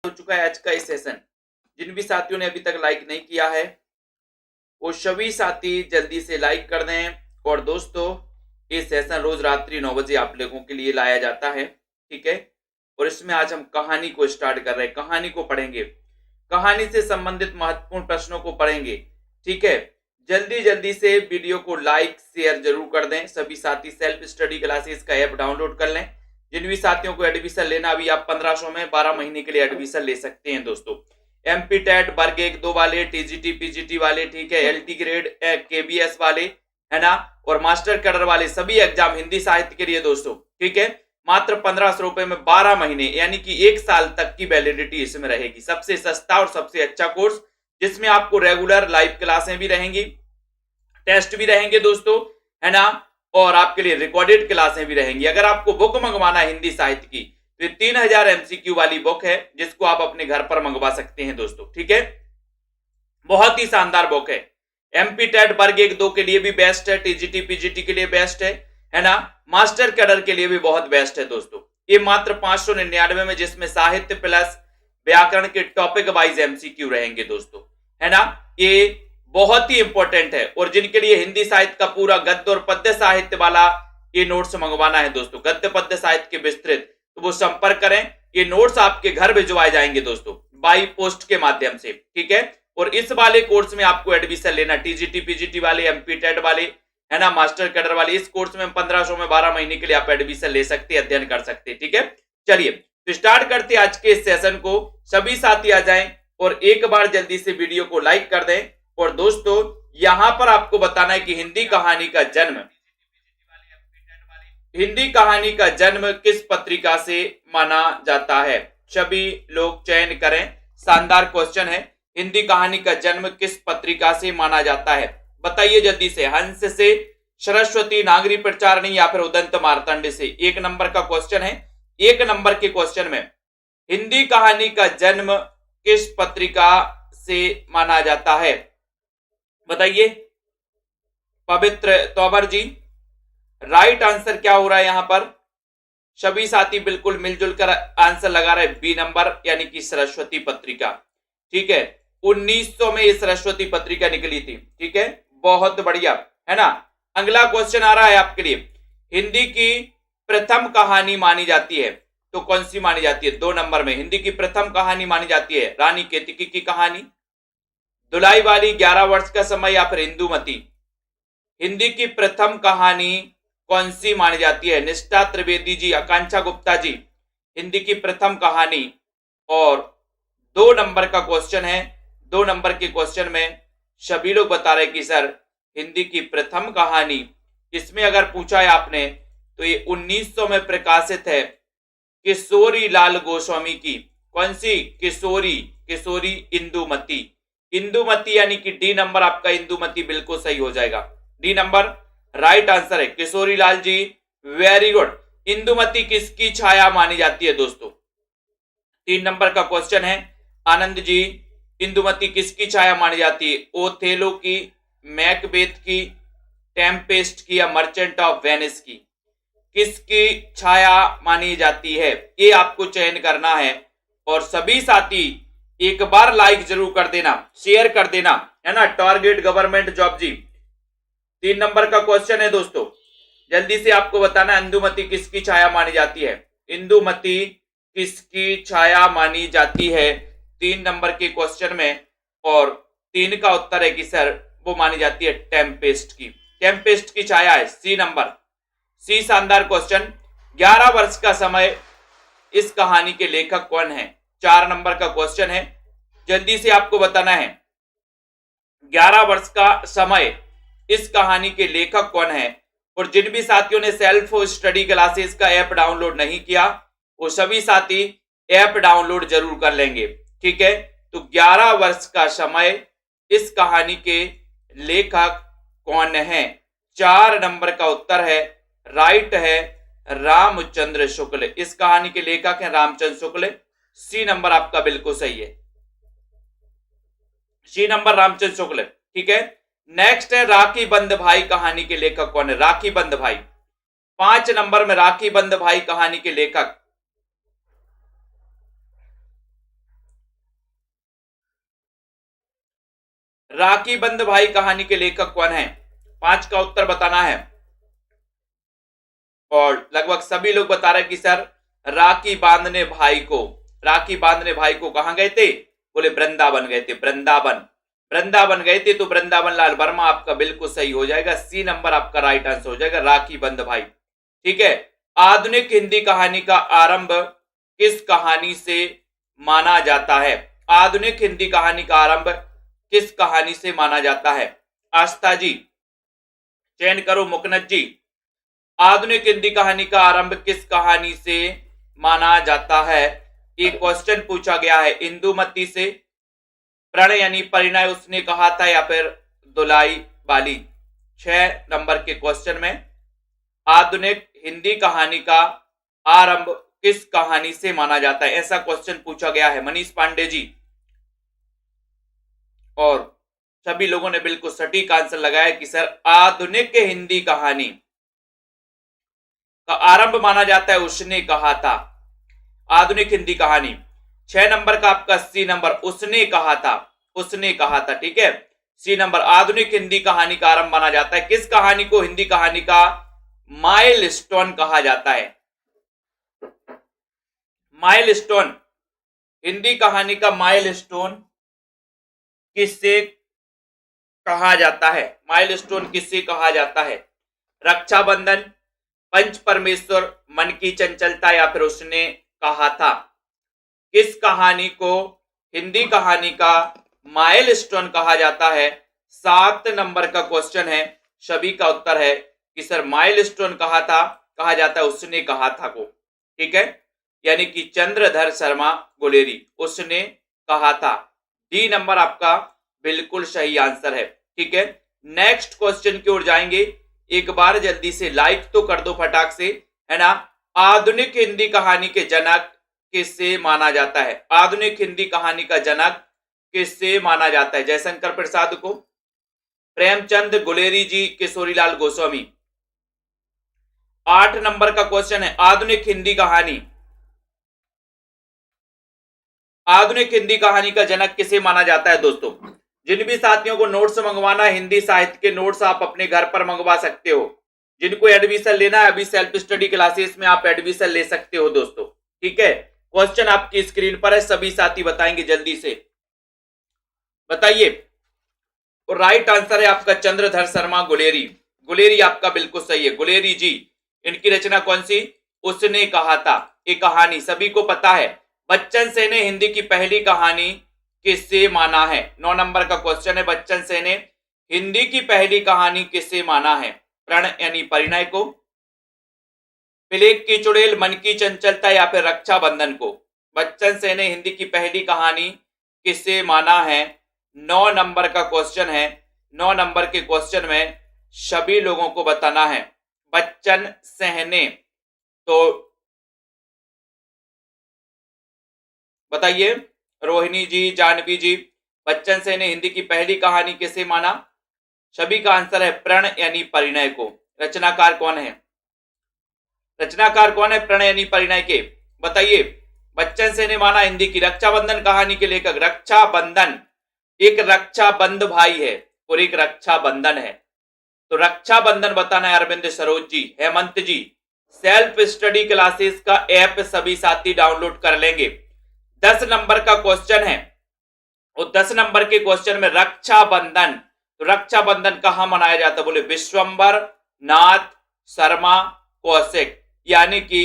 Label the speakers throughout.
Speaker 1: हो चुका है आज का ये सेशन। जिन भी साथियों ने अभी तक लाइक नहीं किया है वो सभी साथी जल्दी से लाइक कर दें। और दोस्तों, ये सेशन रोज रात्रि 9 बजे आप लोगों के लिए लाया जाता है, ठीक है। और इसमें आज हम कहानी को स्टार्ट कर रहे हैं, कहानी को पढ़ेंगे, कहानी से संबंधित महत्वपूर्ण प्रश्नों को पढ़ेंगे, ठीक है। जल्दी जल्दी से वीडियो को लाइक शेयर जरूर कर दें। सभी साथी सेल्फ स्टडी क्लासेस का ऐप डाउनलोड कर लें। जिन भी साथियों को एडमिशन लेना, अभी आप 1500 में 12 महीने के लिए एडमिशन ले सकते हैं दोस्तों। एमपी टेट वर्ग 1-2 वाले, टीजीटी पीजीटी वाले, ठीक है, एलटी ग्रेड केबीएस वाले, है ना, और मास्टर कैडर वाले सभी एग्जाम हिंदी साहित्य के लिए दोस्तों, ठीक है। मात्र 1500 रुपए में 12 महीने यानी कि 1 साल तक की वैलिडिटी इसमें रहेगी। सबसे सस्ता और सबसे अच्छा कोर्स, जिसमें आपको रेगुलर लाइव क्लासें भी रहेंगी, टेस्ट भी रहेंगे दोस्तों, है ना, और आपके लिए रिकॉर्डेड क्लासें भी रहेंगी। अगर आपको बुक मंगवाना है हिंदी साहित्य की, तो ये 3000 एमसीक्यू वाली बुक है, जिसको आप अपने घर पर मंगवा सकते हैं दोस्तों, ठीक है। बहुत ही शानदार बुक है। एमपी टेट वर्ग 1-2 के लिए भी बेस्ट है, टीजीटी पीजीटी के लिए बेस्ट है ना, मास्टर कैडर के लिए भी बहुत बेस्ट है दोस्तों। ये मात्र 599 में, जिसमें साहित्य प्लस व्याकरण के टॉपिक वाइज एमसीक्यू रहेंगे दोस्तों, है ना। ये बहुत ही इंपॉर्टेंट है। और जिनके लिए हिंदी साहित्य का पूरा गद्य और पद्य साहित्य वाला ये नोट्स मंगवाना है दोस्तों, गद्य पद्य साहित्य के विस्तृत, तो वो संपर्क करें। ये नोट्स आपके घर भिजवाए जाएंगे दोस्तों, बाई पोस्ट के माध्यम से, ठीक है। और इस वाले कोर्स में आपको एडमिशन लेना, टीजीटी पीजीटी वाले, एमपी टेट वाले, है ना, मास्टर कैडर वाले, इस कोर्स में 1500 में 12 महीने के लिए आप एडमिशन ले सकते हैं, अध्ययन कर सकते हैं, ठीक है। चलिए तो स्टार्ट करते हैं आज के इस सेशन को। सभी साथी आ जाएं और एक बार जल्दी से वीडियो को लाइक कर दें। और दोस्तों, यहां पर आपको बताना है कि हिंदी कहानी का जन्म किस पत्रिका से माना जाता है। सभी लोग चयन करें, शानदार क्वेश्चन है। हिंदी कहानी का जन्म किस पत्रिका से माना जाता है, बताइए जल्दी से। हंस से, सरस्वती, नागरी प्रचारणी या फिर उदंत मार्तंड से। 1 नंबर का क्वेश्चन है। 1 नंबर के क्वेश्चन में हिंदी कहानी का जन्म किस पत्रिका से माना जाता है, बताइए पवित्र तोमर जी। राइट आंसर क्या हो रहा है यहां पर? सभी साथी बिल्कुल मिलजुल कर आंसर लगा रहे हैं, बी नंबर, यानी कि सरस्वती पत्रिका, ठीक है। 1900 में ये सरस्वती पत्रिका निकली थी, ठीक है, बहुत बढ़िया, है ना। अगला क्वेश्चन आ रहा है आपके लिए। हिंदी की प्रथम कहानी मानी जाती है, तो कौन सी मानी जाती है? 2 नंबर में हिंदी की प्रथम कहानी मानी जाती है रानी केतकी की कहानी, दुलाई वाली, 11 वर्ष का समय, या फिर इंदुमती। हिंदी की प्रथम कहानी कौन सी मानी जाती है? निष्ठा त्रिवेदी जी, आकांक्षा गुप्ता जी, हिंदी की प्रथम कहानी। और 2 नंबर का क्वेश्चन है। 2 नंबर के क्वेश्चन में सभी लोग बता रहे कि सर हिंदी की प्रथम कहानी, इसमें अगर पूछा है आपने तो ये 1900 में प्रकाशित है किशोरी लाल गोस्वामी की। कौन सी? किशोरी इंदुमती। इंदुमती यानी कि डी नंबर आपका, इंदुमती बिल्कुल सही हो जाएगा। डी नंबर राइट आंसर है, किशोरी लाल जी, वेरी गुड। इंदुमती किसकी छाया मानी जाती है दोस्तों? 3 नंबर का क्वेश्चन है, आनंद जी, इंदुमती किसकी छाया मानी जाती है? ओथेलो की, मैकबेथ की, टेम्पेस्ट की, या मर्चेंट ऑफ वेनिस की? किसकी छाया मानी जाती है, ये आपको चयन करना है। और सभी साथी एक बार लाइक जरूर कर देना, शेयर कर देना, है ना। टारगेट गवर्नमेंट जॉब जी। 3 नंबर का क्वेश्चन है दोस्तों, जल्दी से आपको बताना, इंदुमती किसकी छाया मानी जाती है? इंदुमती किसकी छाया मानी जाती है 3 नंबर के क्वेश्चन में। और 3 का उत्तर है कि सर वो मानी जाती है टेम्पेस्ट की। टेम्पेस्ट की छाया है, सी नंबर, सी। शानदार क्वेश्चन। 11 वर्ष का समय, इस कहानी के लेखक कौन है? 4 नंबर का क्वेश्चन है, जल्दी से आपको बताना है 11 वर्ष का समय, इस कहानी के लेखक कौन है। और जिन भी साथियों ने सेल्फ स्टडी क्लासेस का ऐप डाउनलोड नहीं किया, वो सभी साथी ऐप डाउनलोड जरूर कर लेंगे, ठीक है। तो 11 वर्ष का समय, इस कहानी के लेखक कौन है? 4 नंबर का उत्तर है, राइट है, रामचंद्र शुक्ल। इस कहानी के लेखक हैं रामचंद्र शुक्ल। सी नंबर आपका बिल्कुल सही है, सी नंबर रामचंद्र शुक्ल, ठीक है। नेक्स्ट है, राखी बंध भाई कहानी के लेखक कौन है? राखी बंध भाई। 5 नंबर में राखी बंध भाई कहानी के लेखक राखी बंद भाई कहानी के लेखक कौन है? 5 का उत्तर बताना है। और लगभग सभी लोग बता रहे कि सर राखी बांधने भाई को कहां गए थे? बोले वृंदावन गए थे। वृंदावन गए थे, तो वृंदावन लाल वर्मा आपका बिल्कुल सही हो जाएगा। सी नंबर आपका राइट आंसर हो जाएगा, राखी बंद भाई। ठीक है। आधुनिक हिंदी कहानी का आरंभ किस कहानी से माना जाता है? आधुनिक हिंदी कहानी का आरंभ किस कहानी से माना जाता है? आस्था जी चयन करो, मुकनद जी। आधुनिक हिंदी कहानी का आरंभ किस कहानी से माना जाता है? एक क्वेश्चन पूछा गया है इंदुमती से, प्रणय यानी परिणय उसने कहा था, या फिर दुलाई बाली। 6 नंबर के क्वेश्चन में आधुनिक हिंदी कहानी का आरंभ किस कहानी से माना जाता है, ऐसा क्वेश्चन पूछा गया है मनीष पांडे जी। और सभी लोगों ने बिल्कुल सटीक आंसर लगाया कि सर आधुनिक हिंदी कहानी का आरंभ माना जाता है, उसने कहा था। आधुनिक हिंदी कहानी 6 नंबर का आपका सी नंबर, उसने कहा था। ठीक है, सी नंबर आधुनिक हिंदी कहानी का आरंभ माना जाता है। किस कहानी को हिंदी कहानी का माइलस्टोन कहा जाता है? माइलस्टोन, हिंदी कहानी का माइलस्टोन किससे कहा जाता है? माइलस्टोन किससे कहा जाता है? रक्षाबंधन, पंच परमेश्वर, मन की चंचलता, या फिर उसने कहा था। किस कहानी को हिंदी कहानी का माइलस्टोन कहा जाता है? 7 नंबर का क्वेश्चन है, सभी का उत्तर है कि सर माइलस्टोन कहा जाता है उसने कहा था को। ठीक है, यानी कि चंद्रधर शर्मा गुलेरी, उसने कहा था। डी नंबर आपका बिल्कुल सही आंसर है। ठीक है, नेक्स्ट क्वेश्चन की ओर जाएंगे। एक बार जल्दी से लाइक तो कर दो फटाक से, है ना। आधुनिक हिंदी कहानी के जनक किससे माना जाता है? आधुनिक हिंदी कहानी का जनक किससे माना जाता है? जयशंकर प्रसाद को, प्रेमचंद, गुलेरी जी, किशोरीलाल गोस्वामी। 8 नंबर का क्वेश्चन है आधुनिक हिंदी कहानी का जनक किसे माना जाता है? दोस्तों, जिन भी साथियों को नोट्स मंगवाना है, हिंदी साहित्य के नोट्स आप अपने घर पर मंगवा सकते हो। जिनको एडमिशन लेना है, अभी सेल्फ स्टडी क्लासेस में आप एडमिशन ले सकते हो दोस्तों। ठीक है, क्वेश्चन आपकी स्क्रीन पर है, सभी साथी बताएंगे जल्दी से, बताइए। और राइट आंसर है आपका चंद्रधर शर्मा गुलेरी आपका बिल्कुल सही है। गुलेरी जी, इनकी रचना कौन सी? उसने कहा था। एक कहानी सभी को पता है। बच्चन सेन ने हिंदी की पहली कहानी किससे माना है? 9 नंबर का क्वेश्चन है, बच्चन सेन ने हिंदी की पहली कहानी किससे माना है? प्रण यानी परिणय को, प्लेग की चुड़ैल, मन की चंचलता, या फिर रक्षाबंधन को? बच्चन सेन ने हिंदी की पहली कहानी किससे माना है? 9 नंबर का क्वेश्चन है। 9 नंबर के क्वेश्चन में सभी लोगों को बताना है बच्चन सहने। तो बताइए रोहिणी जी, जानवी जी, बच्चन सेन ने हिंदी की पहली कहानी किसे माना? सभी का आंसर है प्रण यानी परिणय को। रचनाकार कौन है? प्रण यानी परिणय के? बताइए। बच्चन सेन ने माना हिंदी की रक्षाबंधन कहानी के लेखक। रक्षाबंधन, एक रक्षाबंध भाई है और एक रक्षाबंधन है, तो रक्षाबंधन बताना है अरविंद सरोज जी, हेमंत जी। सेल्फ स्टडी क्लासेस का ऐप सभी साथी डाउनलोड कर लेंगे। 10 नंबर का क्वेश्चन है, और 10 नंबर के क्वेश्चन में रक्षाबंधन, तो रक्षाबंधन कहां मनाया जाता है? बोले विश्वंबर नाथ शर्मा कौशिक, यानी कि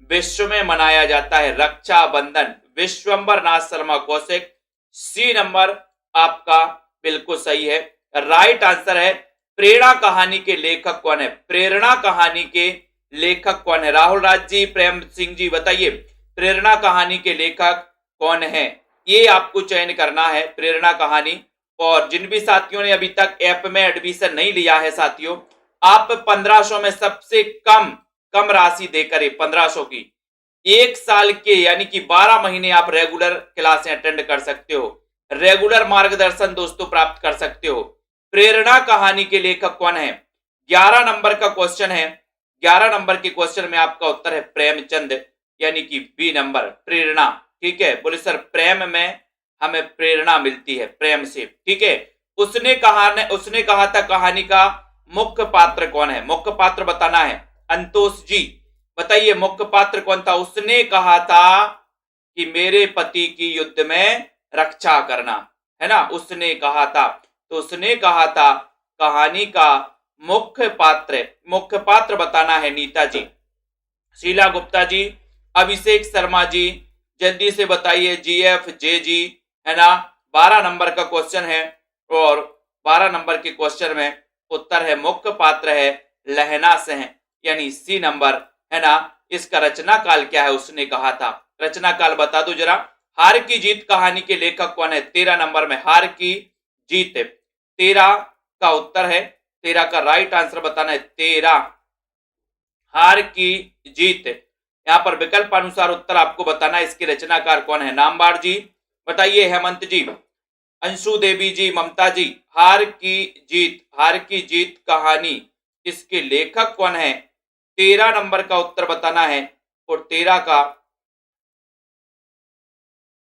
Speaker 1: विश्व में मनाया जाता है रक्षाबंधन, विश्वंबर नाथ शर्मा कौशिक। सी नंबर आपका बिल्कुल सही है, राइट आंसर है। प्रेरणा कहानी के लेखक कौन है? प्रेरणा कहानी के लेखक कौन है? राहुल राज जी, प्रेम सिंह जी, बताइए प्रेरणा कहानी के लेखक कौन है? ये आपको चयन करना है, प्रेरणा कहानी। और जिन भी साथियों ने अभी तक ऐप में एडमिशन नहीं लिया है साथियों, आप 1500 में सबसे कम राशि देकर 1500 की 1 साल के यानी कि 12 महीने आप रेगुलर क्लासें अटेंड कर सकते हो, रेगुलर मार्गदर्शन दोस्तों प्राप्त कर सकते हो। प्रेरणा कहानी के लेखक कौन है? 11 नंबर का क्वेश्चन है। 11 नंबर के क्वेश्चन में आपका उत्तर है प्रेमचंद, यानी कि बी नंबर प्रेरणा। ठीक है, बोले सर प्रेम में हमें प्रेरणा मिलती है, प्रेम से। ठीक है, उसने कहा था कहानी का मुख्य पात्र कौन है? मुख्य पात्र बताना है। अंतोष जी बताइए मुख्य पात्र कौन था? उसने कहा था कि मेरे पति की युद्ध में रक्षा करना, है ना, उसने कहा था। तो उसने कहा था कहानी का मुख्य पात्र बताना है नीता जी, शीला गुप्ता जी, अभिषेक शर्मा जी, जल्दी से बताइए। जीएफ जे जी, है ना। 12 नंबर का क्वेश्चन है और 12 नंबर के क्वेश्चन में उत्तर है मुख्य पात्र है लहना सिंह, यानी सी नंबर, है ना। इसका रचना काल क्या है? उसने कहा था। रचना काल बता दो जरा। हार की जीत कहानी के लेखक कौन है? 13 नंबर में हार की जीत। 13 का उत्तर है, 13 का राइट आंसर बताना है 13, हार की जीत। यहां पर विकल्प अनुसार उत्तर आपको बताना है। इसके रचनाकार कौन है? नामबार जी बताइए, हेमंत जी, अंशु देवी जी, ममता जी। हार की जीत कहानी, इसके लेखक कौन है? 13 नंबर का उत्तर बताना है और 13 का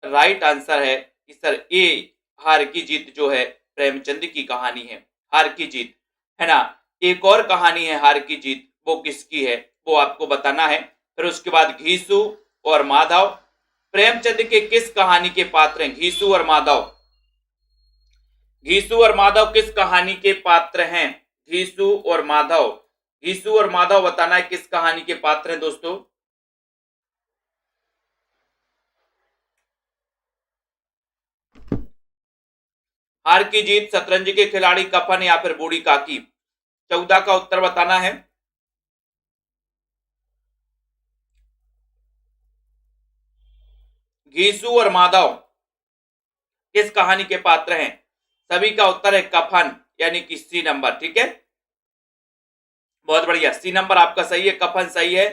Speaker 1: राइट आंसर है कि सर ए, हार की जीत जो है प्रेमचंद की कहानी है। हार की जीत, है ना। एक और कहानी है हार की जीत, वो किसकी है वो आपको बताना है। फिर उसके बाद घीसू और माधव, प्रेमचंद के किस कहानी के पात्र हैं? घीसू और माधव, घीसू और माधव किस कहानी के पात्र हैं? घीसू और माधव, घीसू और माधव बताना है किस कहानी के पात्र हैं दोस्तों। हार की जीत, शतरंज के खिलाड़ी, कफन या फिर बूढ़ी काकी। 14 का उत्तर बताना है। घीसू और माधव किस कहानी के पात्र हैं? सभी का उत्तर है कफन, यानी कि सी नंबर। ठीक है, बहुत बढ़िया, सी नंबर आपका सही है, कफन सही है।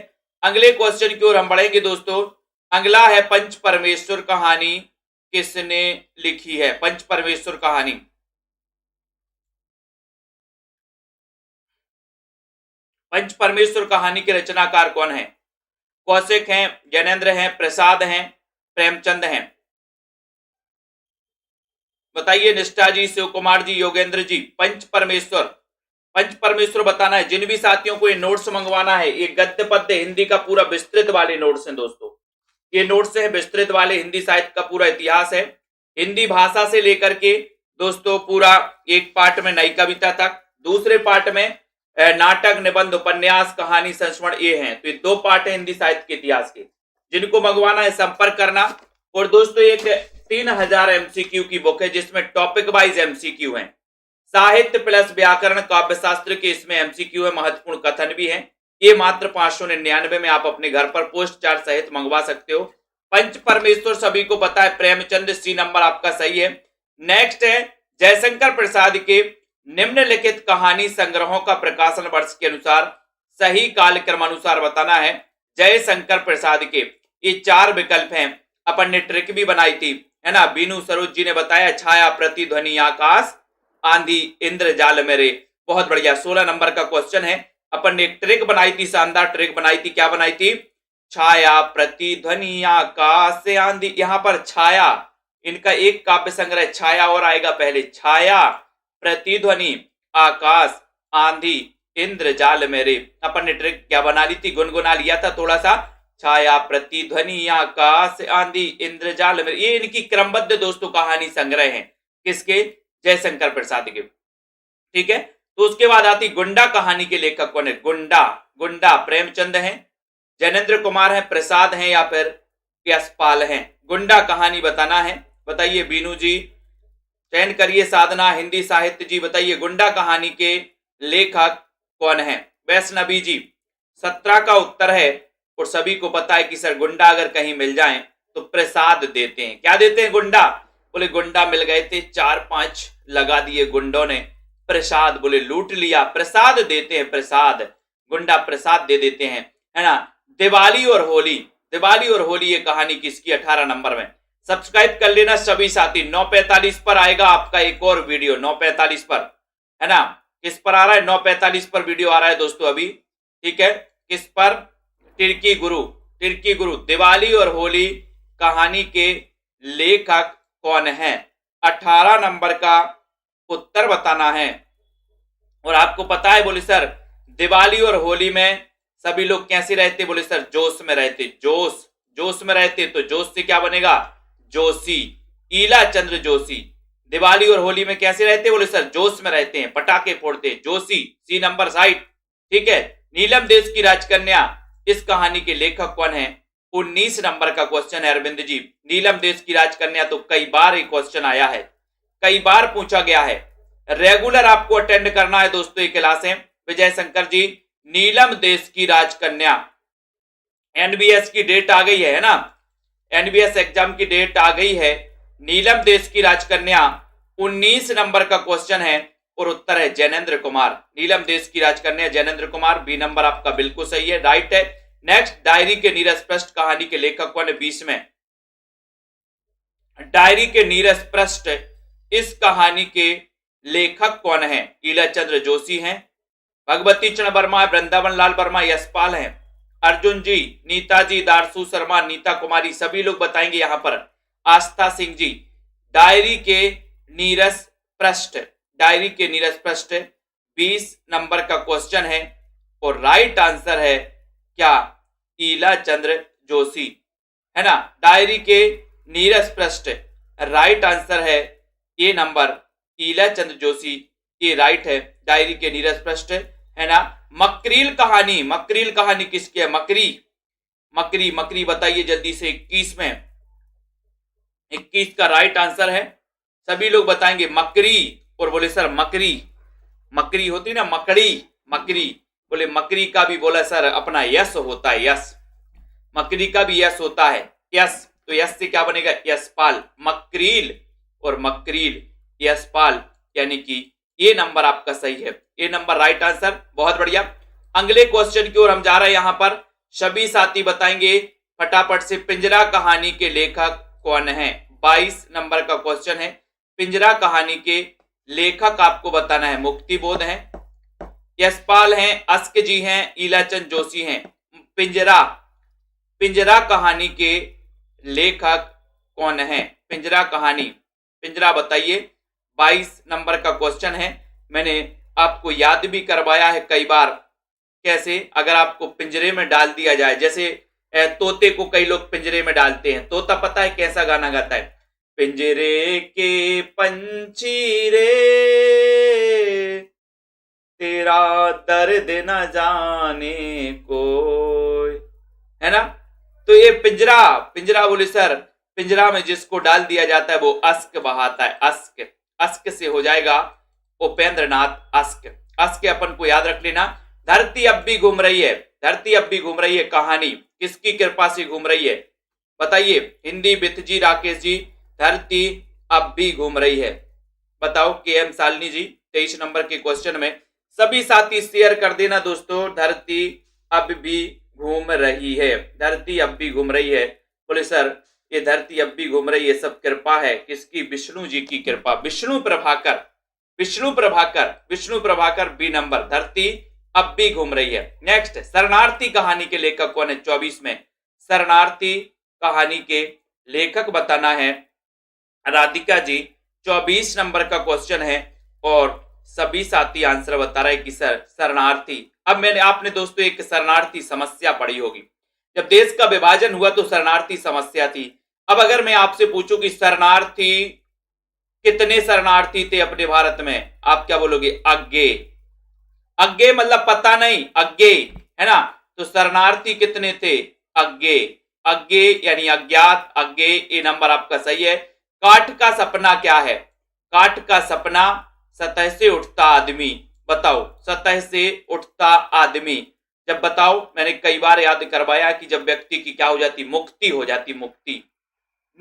Speaker 1: अगले क्वेश्चन की ओर हम बढ़ेंगे दोस्तों। अगला है पंच परमेश्वर कहानी किसने लिखी है? पंच परमेश्वर कहानी, पंच परमेश्वर कहानी के रचनाकार कौन है? कौशिक हैं, ज्ञानेंद्र हैं, प्रसाद हैं, प्रेमचंद हैं। बताइए निष्ठा जी, शिव कुमार जी, योगेंद्र जी। पंच परमेश्वर बताना है। जिन भी साथियों को ये नोट्स मंगवाना है, ये गद्य पद्य हिंदी का पूरा विस्तृत वाले नोट्स हैं दोस्तों। ये नोट्स हैं विस्तृत वाले, हिंदी साहित्य का पूरा इतिहास है, हिंदी भाषा से लेकर के दोस्तों पूरा एक पार्ट में नई कविता तक, दूसरे पार्ट में नाटक, निबंध, उपन्यास, कहानी, संस्मरण, ये हैं। तो ये 2 पार्ट है हिंदी साहित्य के इतिहास के। जिनको मंगवाना है संपर्क करना। और दोस्तों एक 3000 एमसीक्यू की बुक है जिसमें टॉपिक वाइज एमसीक्यू हैं, साहित्य प्लस व्याकरण काव्य शास्त्र के इसमें एमसीक्यू है, महत्वपूर्ण कथन भी है। ये मात्र 599 में आप अपने घर पर पोस्ट चार्ज सहित मंगवा सकते हो। पंच परमेश्वर सभी को पता है, प्रेमचंद, सी नंबर आपका सही है। नेक्स्ट है जयशंकर प्रसाद के निम्नलिखित कहानी संग्रहों का प्रकाशन वर्ष के अनुसार सही कालक्रम अनुसार बताना है। जयशंकर प्रसाद के ये 4 विकल्प हैं, अपन ने ट्रिक भी बनाई थी, है ना। बीनू सरोज जी ने बताया छाया, प्रतिध्वनि, आकाश, आंधी, इंद्रजाल मेरे। बहुत बढ़िया, 16 नंबर का क्वेश्चन है। अपन ने एक ट्रिक बनाई थी, शानदार ट्रिक बनाई थी। क्या बनाई थी? छाया, प्रतिध्वनि, आकाश से आंधी। यहां पर छाया, इनका एक काव्य संग्रह छाया और आएगा पहले। छाया, प्रतिध्वनि, आकाश, आंधी, इंद्रजाल मेरे। अपन ने ट्रिक क्या बना ली थी? गुनगुना लिया था थोड़ा सा। छाया, प्रतिध्वनि, आकाश, आंधी, इंद्रजाल मेरे, ये इनकी क्रमबद्ध दोस्तों कहानी संग्रह है। किसके? जयशंकर प्रसाद के। ठीक है, तो उसके बाद आती गुंडा कहानी के लेखक कौन है? गुंडा प्रेमचंद हैं, जैनेन्द्र कुमार हैं, प्रसाद हैं या फिर यशपाल हैं। गुंडा कहानी बताना है। बताइए बीनू जी, चयन करिए। साधना, हिंदी साहित्य जी, बताइए गुंडा कहानी के लेखक कौन है? वैष्णवी जी। 17 का उत्तर है और सभी को पता है कि सर गुंडा अगर कहीं मिल जाए तो प्रसाद देते हैं। क्या देते हैं? गुंडा। बोले गुंडा मिल गए थे, 4-5 लगा दिए गुंडों ने। प्रसाद बोले लूट लिया, प्रसाद देते हैं, प्रसाद। गुंडा प्रसाद दे देते हैं, है ना। दिवाली और होली ये कहानी किसकी? 18 नंबर में। सब्सक्राइब कर लेना सभी साथी। 9:45 पर आएगा आपका एक और वीडियो, 9:45 पर, है ना। किस पर आ रहा है? 9:45 पर वीडियो आ रहा है दोस्तों अभी। ठीक है, किस पर? टिर्की गुरु। दिवाली और होली कहानी के लेखक कौन है? 18 नंबर का उत्तर बताना है। और आपको पता है, बोले सर दिवाली और होली में सभी लोग कैसे रहते, बोले सर जोश में रहते, जोश में रहते, तो जोश से क्या बनेगा, जोशी, ईला चंद्र जोशी। दिवाली और होली में कैसे रहते, बोले सर जोश में रहते हैं, पटाखे फोड़ते हैं, जोशी, सी नंबर साइड। ठीक है। नीलम देश की राजकन्या, इस कहानी के लेखक कौन है, 19 नंबर का क्वेश्चन है अरविंद जी। नीलम देश की राजकन्या तो कई बार एक क्वेश्चन आया है, कई बार पूछा गया है, रेगुलर आपको अटेंड करना है दोस्तों ये क्लासें। विजय शंकर जी, नीलम देश की राजकन्या, एनबीएस की डेट आ गई है ना, एनबीएस एग्जाम की डेट आ गई है। नीलम देश की राजकन्या 19 नंबर का क्वेश्चन है और उत्तर है जैनेन्द्र कुमार। नीलम देश की राजकन्या जैनेन्द्र कुमार, बी नंबर आपका बिल्कुल सही है, राइट है। नेक्स्ट, डायरी के नीरस पृष्ठ कहानी के लेखक कौन है, 20 में। डायरी के नीरस पृष्ठ, इस कहानी के लेखक कौन है, ईलाचंद्र जोशी हैं, भगवती चरण वर्मा, वृंदावन लाल वर्मा, यशपाल हैं, अर्जुन जी, नीता जी, दारसू शर्मा, नीता कुमारी, सभी लोग बताएंगे यहां पर, आस्था सिंह जी। डायरी के नीरस पृष्ठ, डायरी के नीरस पृष्ठ 20 नंबर का क्वेश्चन है और राइट आंसर है क्या, ईलाचंद्र जोशी, है ना। डायरी के नीरस पृष्ठ, राइट आंसर है ए नंबर, ईलाचंद्र जोशी, ये राइट है। डायरी के नीरस पृष्ठ, है ना। मकरील कहानी, मकरील कहानी किसकी है, मकरी, मकरी, मकरी बताइए जल्दी से, 21 में, 21 का राइट आंसर है। सभी लोग बताएंगे मकरी, और बोले सर मकरी, मकरी होती ना, मकड़ी, मकरी, बोले मकरी का भी बोला सर अपना यस होता है, यस, मकरी का भी यस होता है, यस, तो यस से क्या बनेगा, यशपाल, मकरील और मकरील, यशपाल, यानी कि ये नंबर आपका सही है, ये नंबर राइट आंसर, बहुत बढ़िया। अगले क्वेश्चन की ओर हम जा रहे हैं, यहां पर सभी साथी बताएंगे फटाफट से, पिंजरा कहानी के लेखक कौन है, 22 नंबर का क्वेश्चन है। पिंजरा कहानी के लेखक आपको बताना है, मुक्ति बोध है, यशपाल हैं, अस्क जी हैं, ईलाचंद जोशी हैं। पिंजरा, पिंजरा कहानी के लेखक कौन है, पिंजरा कहानी, पिंजरा बताइए, 22 नंबर का क्वेश्चन है। मैंने आपको याद भी करवाया है कई बार, कैसे, अगर आपको पिंजरे में डाल दिया जाए, जैसे तोते को कई लोग पिंजरे में डालते हैं, तोता पता है कैसा गाना गाता है, पिंजरे के पंछी रे तेरा दर्द न जाने कोई, है ना। तो ये पिंजरा, पिंजरा बोले सर पिंजरा में जिसको डाल दिया जाता है वो अस्क बहाता है, अस्क, अस्क से हो जाएगा उपेंद्र नाथ अस्क, अस्क अपन को याद रख लेना। धरती अब भी घूम रही है, धरती अब भी घूम रही है कहानी किसकी कृपा से घूम रही है, बताइए, हिंदी विथ जी, राकेश जी, धरती अब भी घूम रही है, बताओ, के एम शालिनी जी, 23 नंबर के क्वेश्चन में। सभी साथी शेयर कर देना दोस्तों, धरती अब भी घूम रही है, धरती अब भी घूम रही है, बोले सर ये धरती अब भी घूम रही है, सब कृपा है किसकी, विष्णु जी की कृपा, विष्णु प्रभाकर, विष्णु प्रभाकर, विष्णु प्रभाकर, बी नंबर, धरती अब भी घूम रही है। नेक्स्ट, शरणार्थी कहानी के लेखक कौन है, 24 में, शरणार्थी कहानी के लेखक बताना है राधिका जी, 24 नंबर का क्वेश्चन है और सभी साथी आंसर बता रहे कि सर शरणार्थी। अब मैंने, आपने दोस्तों एक शरणार्थी समस्या पढ़ी होगी, जब देश का विभाजन हुआ तो शरणार्थी समस्या थी। अब अगर मैं आपसे पूछूं कि शरणार्थी, कितने शरणार्थी थे अपने भारत में, आप क्या बोलोगे, अज्ञे, अज्ञे मतलब पता नहीं, अज्ञे, है ना, तो शरणार्थी कितने थे, अज्ञे, अज्ञे यानी अज्ञात, अज्ञे, ये नंबर आपका सही है। काठ का सपना क्या है, काठ का सपना, सतह से उठता आदमी, बताओ, सतह से उठता आदमी, जब बताओ, मैंने कई बार याद करवाया कि जब व्यक्ति की क्या हो जाती, मुक्ति हो जाती, मुक्ति,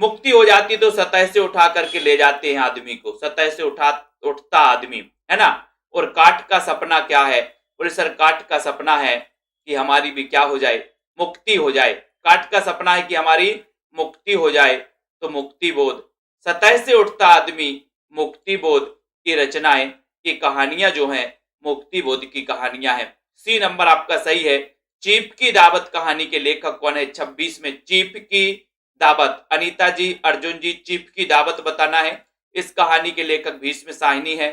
Speaker 1: मुक्ति हो जाती तो सतह से उठा करके ले जाते हैं आदमी को, सतह से उठता आदमी, है ना। और काठ का सपना क्या है, बोले सर काठ का सपना है कि हमारी भी क्या हो जाए, मुक्ति हो जाए, काठ का सपना है कि हमारी मुक्ति हो जाए, तो मुक्ति बोध, सतह से उठता आदमी, मुक्ति बोध की रचनाएं, ये कहानियां जो हैं मुक्ति बोध की कहानियां हैं, सी नंबर आपका सही है। चीफ की दावत कहानी के लेखक कौन है, 26 में, चीफ की दावत, अनीता जी, अर्जुन जी, चीफ की दावत बताना है, इस कहानी के लेखक भीष्म साहनी है,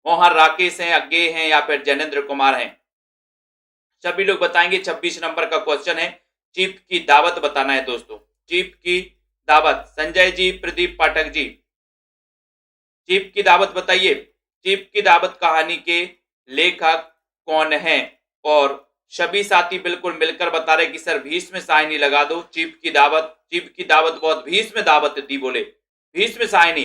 Speaker 1: मोहन राकेश हैं, अज्ञेय हैं या फिर जैनेन्द्र कुमार हैं। सभी लोग बताएंगे। 26 नंबर का क्वेश्चन है, चीफ की दावत बताना है दोस्तों। चीफ की दावत, संजय जी, प्रदीप पाठक जी, चीफ की दावत बताइए। चीफ की दावत कहानी के लेखक कौन है? और सभी साथी बिल्कुल मिलकर बता रहे कि सर भीष्म साहनी लगा दो। चीफ की दावत, चीफ की दावत बहुत भीष्म दावत दी बोले, भीष्म साहनी।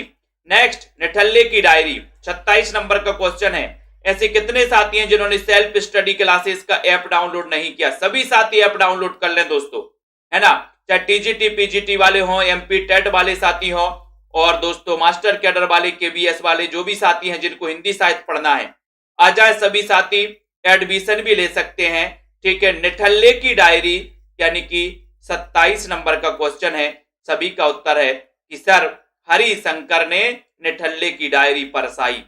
Speaker 1: नेक्स्ट, निठल्ले की डायरी, 27 नंबर का क्वेश्चन है। ऐसे कितने साथी हैं जिन्होंने सेल्फ स्टडी क्लासेस का ऐप डाउनलोड नहीं किया? सभी साथी ऐप डाउनलोड कर लें दोस्तों, है ना। चाहे टीजीटी पीजीटी वाले हों, एमपी टेट वाले साथी हों, और दोस्तों मास्टर कैडर वाले, केबीएस वाले, जो भी साथी हैं जिनको हिंदी साहित्य पढ़ना है, आ जाए सभी साथी, एडमिशन भी ले सकते हैं। ठीक है, निठल्ले की डायरी यानी कि 27 नंबर का क्वेश्चन है। सभी का उत्तर है कि सर हरिशंकर ने निठल्ले की डायरी परसाई।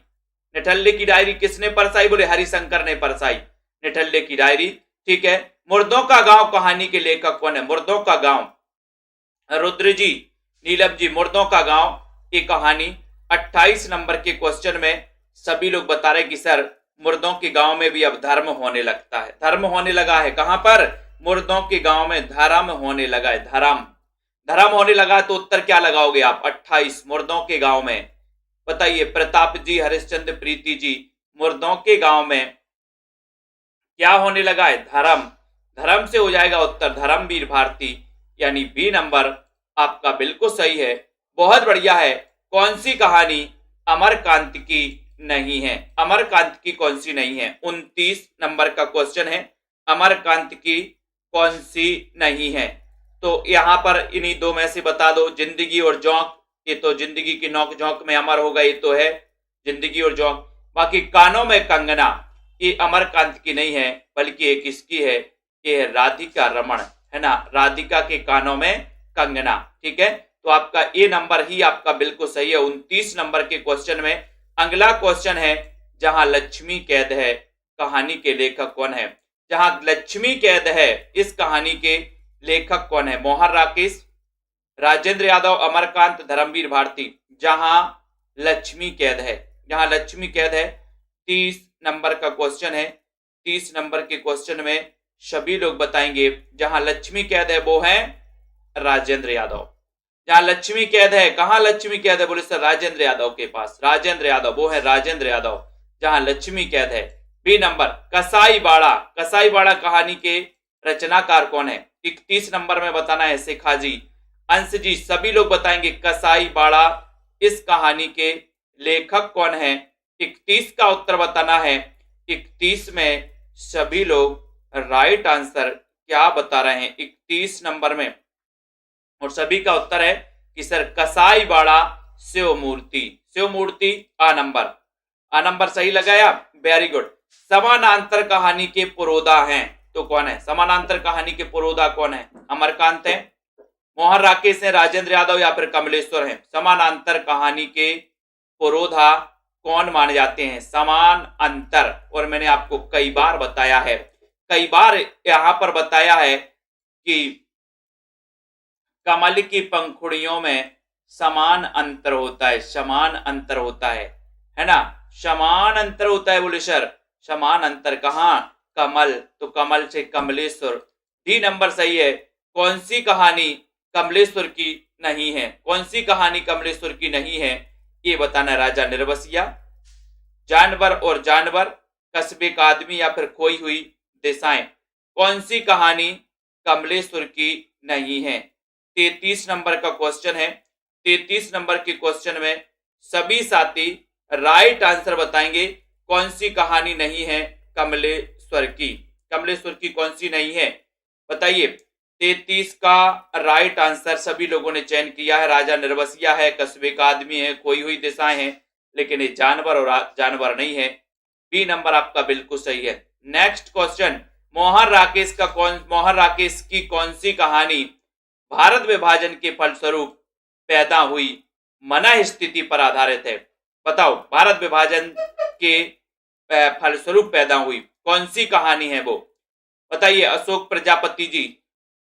Speaker 1: निठल्ले की डायरी किसने परसाई? बोले हरिशंकर ने परसाई निठल्ले की डायरी। ठीक है, मुर्दों का गांव कहानी के लेखक कौन है? मुर्दों का गांव, रुद्र जी, नीलम जी, मुर्दों का गांव की कहानी 28 नंबर के क्वेश्चन में सभी लोग बता रहे कि सर मुर्दों के गांव में भी अब धर्म होने लगता है। धर्म होने लगा है। कहां पर? मुर्दों के गांव में धर्म होने लगा है। धर्म, धर्म होने लगा। तो उत्तर क्या लगाओगे आप? 28, मुर्दों के गांव में। बताइए प्रताप जी, हरिश्चंद्र, प्रीति जी, मुर्दों के गांव में क्या होने लगा है? धर्म। धर्म से हो जाएगा उत्तर धर्मवीर भारती, यानी बी नंबर आपका बिल्कुल सही है। बहुत बढ़िया है। कौन सी कहानी अमरकांत की नहीं है? अमरकांत की कौन सी नहीं है? 29 नंबर का क्वेश्चन है, अमरकांत की कौन सी नहीं है? तो यहां पर इन्हीं दो में से बता दो। जिंदगी और जोंक, ये तो जिंदगी की नोक झोंक में अमर होगा, ये तो है जिंदगी और जोंक। बाकी कानों में कंगना, ये अमरकांत की नहीं है, बल्कि एक इसकी है, ये है राधिका रमन, है ना, राधिका के कानों में कंगना। ठीक है, तो आपका ए नंबर ही आपका बिल्कुल सही है। 29 नंबर के क्वेश्चन में अगला क्वेश्चन है, जहां लक्ष्मी कैद है कहानी के लेखक कौन है? जहां लक्ष्मी कैद है इस कहानी के लेखक कौन है? मोहन राकेश, राजेंद्र यादव, अमरकांत, धर्मवीर भारती। जहां लक्ष्मी कैद है, जहां लक्ष्मी कैद है 30 नंबर का क्वेश्चन है। 30 नंबर के क्वेश्चन में सभी लोग बताएंगे जहां लक्ष्मी कैद है वो है राजेंद्र यादव। जहां लक्ष्मी कैद है, कहां लक्ष्मी कैद है? बोले सर राजेंद्र यादव के पास। राजेंद्र यादव, वो है राजेंद्र यादव जहां लक्ष्मी कैद है। बी नंबर, कसाई बाड़ा। कसाई बाड़ा कहानी के रचनाकार कौन है? 31 नंबर में बताना है शेखाजी, अंश जी, सभी लोग बताएंगे कसाई बाड़ा इस कहानी के लेखक कौन है? 31 का उत्तर बताना है। 31 में सभी लोग राइट आंसर क्या बता रहे हैं 31 नंबर में? और सभी का उत्तर है कि सर कसाई बाड़ा शिव मूर्ति। शिव मूर्ति आ नंबर, आ नंबर सही लगाया, वेरी गुड। समानांतर कहानी के पुरोधा हैं तो कौन है? समानांतर कहानी के पुरोधा कौन है? अमरकांत है, मोहन राकेश है, राजेंद्र यादव या फिर कमलेश्वर है? समानांतर कहानी के पुरोधा कौन माने जाते हैं? समान अंतर। और मैंने आपको कई बार बताया है, कई बार यहां पर बताया है कि कमल की पंखुड़ियों में समान अंतर होता है, समान अंतर होता है ना, समान अंतर होता है। बोले सर समान अंतर कहां? कमल, तो कमल से कमलेश्वर। डी नंबर सही है। कौन सी कहानी कमलेश्वर की नहीं है? कौन सी कहानी कमलेश्वर की नहीं है ये बताना। राजा निर्वसिया, जानवर और जानवर, कस्बे का आदमी या फिर खोई हुई दिशाएं। कौन सी कहानी कमलेश्वर की नहीं है? 33 नंबर का क्वेश्चन है। 33 नंबर के क्वेश्चन में सभी साथी राइट आंसर बताएंगे कौन सी कहानी नहीं है कमलेश्वर की। कमलेश्वर की कौन सी नहीं है बताइए। 33 का राइट आंसर सभी लोगों ने चयन किया है। राजा निर्वसिया है, कस्बे का आदमी है, खोई हुई दिशाएं हैं, लेकिन ये जानवर और जानवर नहीं है। बी नंबर आपका बिल्कुल सही है। नेक्स्ट क्वेश्चन, मोहन राकेश की कौन सी कहानी भारत विभाजन के फलस्वरूप पैदा हुई मन स्थिति पर आधारित है? बताओ, भारत विभाजन के फलस्वरूप पैदा हुई कौन सी कहानी है वो बताइए। अशोक प्रजापति जी,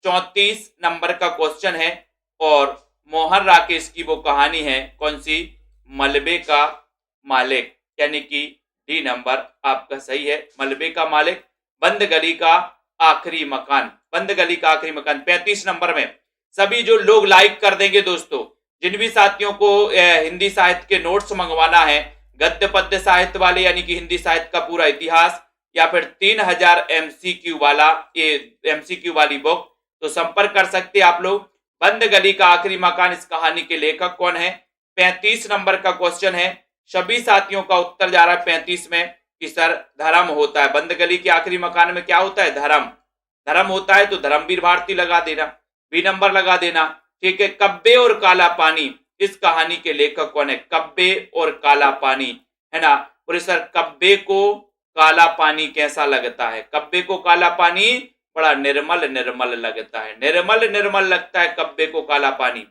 Speaker 1: 34 नंबर का क्वेश्चन है और मोहन राकेश की वो कहानी है कौन सी? मलबे का मालिक, यानी कि डी नंबर आपका सही है, मलबे का मालिक। बंद गली का आखिरी मकान, बंद गली का आखिरी मकान 35 नंबर में। सभी जो लोग लाइक कर देंगे दोस्तों, जिन भी साथियों को हिंदी साहित्य के नोट्स मंगवाना है, गद्य पद्य साहित्य वाले यानी कि हिंदी साहित्य का पूरा इतिहास, या फिर 3000 एमसीक्यू वाला एमसीक्यू वाली बुक, तो संपर्क कर सकते हैं आप लोग। बंद गली का आखिरी मकान, इस कहानी के लेखक कौन है? 35 नंबर का क्वेश्चन है। सभी साथियों का उत्तर जा रहा है 35 में कि सर धर्म होता है। बंद गली के आखिरी मकान में क्या होता है? धर्म। धर्म होता है तो धर्मवीर भारती लगा देना, बी नंबर लगा देना। ठीक है। कब्बे और काला पानी, इस कहानी के लेखक कौन है? कब्बे और काला पानी, है ना। बोले सर कब्बे को काला पानी कैसा लगता है? कब्बे को काला पानी बड़ा निर्मल निर्मल लगता है, निर्मल निर्मल लगता है कब्बे को काला पानी।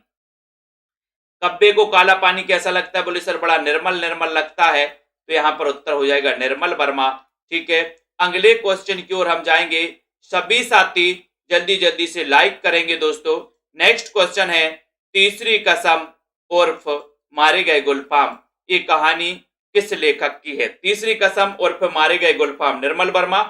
Speaker 1: कब्बे को काला पानी कैसा लगता है? बोले सर बड़ा निर्मल निर्मल लगता है। तो यहां पर उत्तर हो जाएगा निर्मल वर्मा। ठीक है। अगले क्वेश्चन की ओर हम जाएंगे। सभी साथी जल्दी जल्दी से लाइक करेंगे दोस्तों। नेक्स्ट क्वेश्चन है तीसरी कसम उर्फ मारे गए गुलफाम। ये कहानी किस लेखक की है? तीसरी कसम उर्फ मारे गए गुलफाम, निर्मल वर्मा,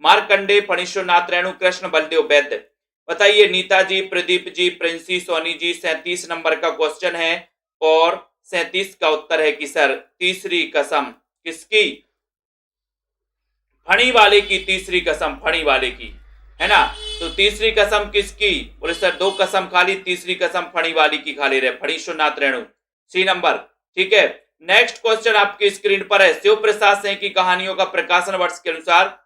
Speaker 1: मार्कंडे, फणीश्वरनाथ रेणु, कृष्ण बलदेव वैद्य। बताइए नीता जी, प्रदीप जी, प्रिंसी, सोनी जी। 37 नंबर का क्वेश्चन है और 37 का उत्तर है कि सर तीसरी कसम किसकी? फणी वाले की तीसरी कसम, फणी वाले की, है ना। तो तीसरी कसम किसकी? बोले सर 2 कसम खा ली, तीसरी कसम फणी वाली की खा ले रहे, फणीश्वरनाथ रेणु, सी नंबर। ठीक है। नेक्स्ट क्वेश्चन आपकी स्क्रीन पर है। शिव प्रसाद सिंह की कहानियों का प्रकाशन वर्ष के अनुसार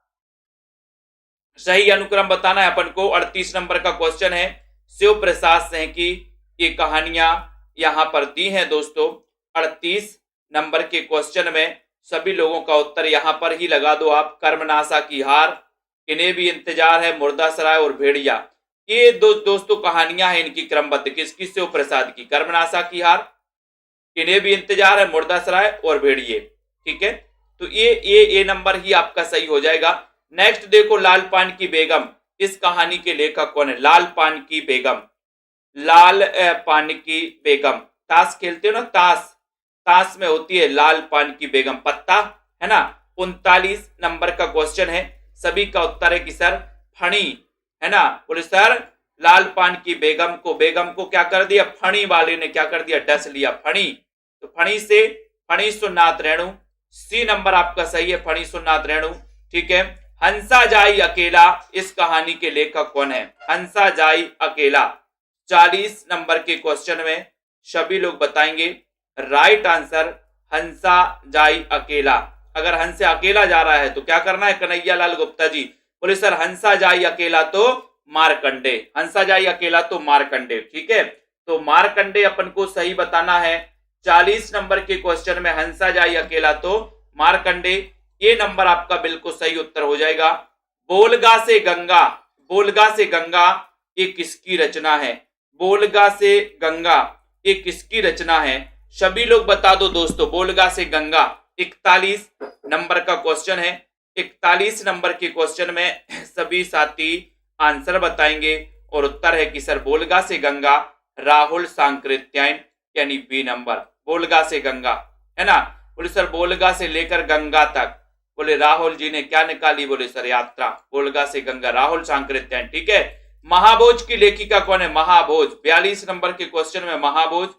Speaker 1: सही अनुक्रम बताना है अपन को। 38 नंबर का क्वेश्चन है। शिव प्रसाद सिंह की ये कहानियां यहां पर दी हैं दोस्तों। 38 नंबर के क्वेश्चन में सभी लोगों का उत्तर यहां पर ही लगा दो आप। कर्मनाशा की हार, इन्हें भी इंतजार है, मुर्दासराय और भेड़िया। ये दोस्तों कहानियां हैं इनकी क्रमबद्ध, किसकी? शिव प्रसाद की। कर्मनाशा की हार, इन्हें भी इंतजार है, मुर्दासराय और भेड़िए। ठीक है। तो ये नंबर ही आपका सही हो जाएगा। नेक्स्ट देखो लाल पान की बेगम, इस कहानी के लेखक कौन है? लाल पान की बेगम, लाल पान की बेगम। ताश खेलते हो ना, ताश, ताश में होती है लाल पान की बेगम, पत्ता, है ना। 39 नंबर का क्वेश्चन है। सभी का उत्तर है कि सर फणी, है ना। बोले सर लाल पान की बेगम को क्या कर दिया? फणी वाले ने क्या कर दिया? डस लिया, फणी। तो फणी से फणीश्वरनाथ रेणु, सी नंबर आपका सही है, फणीश्वरनाथ रेणु। ठीक है। हंसा जाई अकेला, इस कहानी के लेखक कौन है? हंसा जाई अकेला। 40 नंबर के क्वेश्चन में सभी लोग बताएंगे राइट आंसर हंसा जाई अकेला। अगर हंस से अकेला जा रहा है तो क्या करना है कन्हैया लाल गुप्ता जी? बोले सर हंसा जाई अकेला तो मारकंडे, हंसा जाई अकेला तो मारकंडे। ठीक है। तो मारकंडे अपन को सही बताना है। 40 नंबर के क्वेश्चन में हंसा जाई अकेला तो मारकंडे, ये नंबर आपका बिल्कुल सही उत्तर हो जाएगा। बोलगा से गंगा, बोलगा से गंगा ये किसकी रचना है? बोलगा से गंगा ये किसकी रचना है? सभी लोग बता दो दोस्तों। बोलगा से गंगा 41 नंबर का क्वेश्चन है। 41 नंबर के क्वेश्चन में सभी साथी आंसर बताएंगे और उत्तर है कि सर बोलगा से गंगा राहुल सांकृत्यायन, यानी बी नंबर। बोलगा से गंगा, है ना। बोले सर बोलगा से लेकर गंगा तक, बोले राहुल जी ने क्या निकाली? बोले सर यात्रा, बोलगा से गंगा, राहुल सांकृत्यायन। ठीक है। महाभोज की लेखिका कौन है? महाभोज 42 नंबर के क्वेश्चन में महाभोज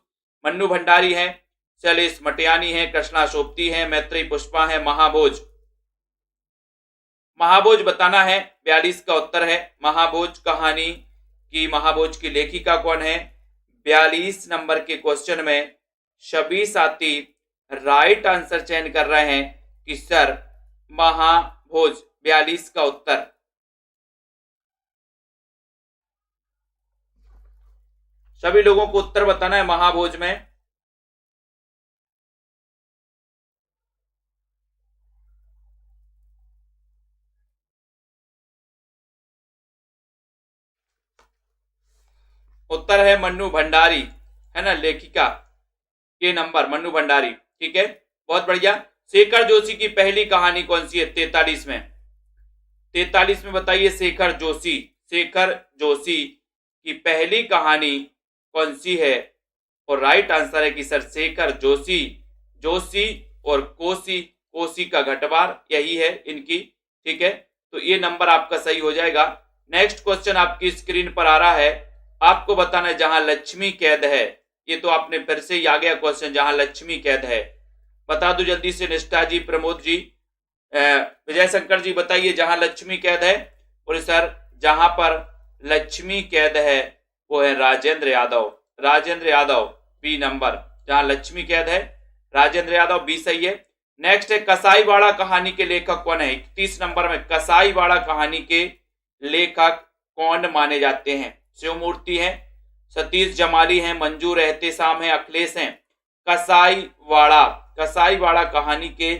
Speaker 1: मन्नू भंडारी है, शैलेश मटियानी है, कृष्णा सोपती है, मैत्री पुष्पा है। महाभोज, महाभोज बताना है। 42 का उत्तर है महाभोज कहानी की। महाभोज की लेखिका कौन है? 42 नंबर के क्वेश्चन में सभी साथी राइट आंसर चयन कर रहे हैं कि सर महाभोज, 42 का उत्तर। सभी लोगों को उत्तर बताना है महाभोज में। उत्तर है मन्नू भंडारी, है ना, लेखिका के नंबर मन्नू भंडारी। ठीक है, बहुत बढ़िया। शेखर जोशी की पहली कहानी कौन सी है? 43 में। 43 में बताइए शेखर जोशी, शेखर जोशी की पहली कहानी कौन सी है? और राइट आंसर है कि सर शेखर जोशी जोशी और कोसी, कोसी का घटवार, यही है इनकी। ठीक है, तो ये नंबर आपका सही हो जाएगा। नेक्स्ट क्वेश्चन आपकी स्क्रीन पर आ रहा है, आपको बताना है जहां लक्ष्मी कैद है। ये तो आपने फिर से ही आ गया क्वेश्चन, जहां लक्ष्मी कैद है। बता दो जल्दी से निष्ठा जी, प्रमोद जी, विजय शंकर जी, बताइए जहां लक्ष्मी कैद है। बोले सर जहां पर लक्ष्मी कैद है वो है राजेंद्र यादव, राजेंद्र यादव, बी नंबर, जहां लक्ष्मी कैद है राजेंद्र यादव, बी सही है। नेक्स्ट है कसाईवाड़ा कहानी के लेखक कौन है। 31 नंबर में कसाईवाड़ा कहानी के लेखक कौन माने जाते हैं। शिवमूर्ति हैं, सतीश जमाली हैं, मंजूर एहतेशाम है, अखिलेश हैं। कसाईवाड़ा, कसाईवाड़ा कहानी के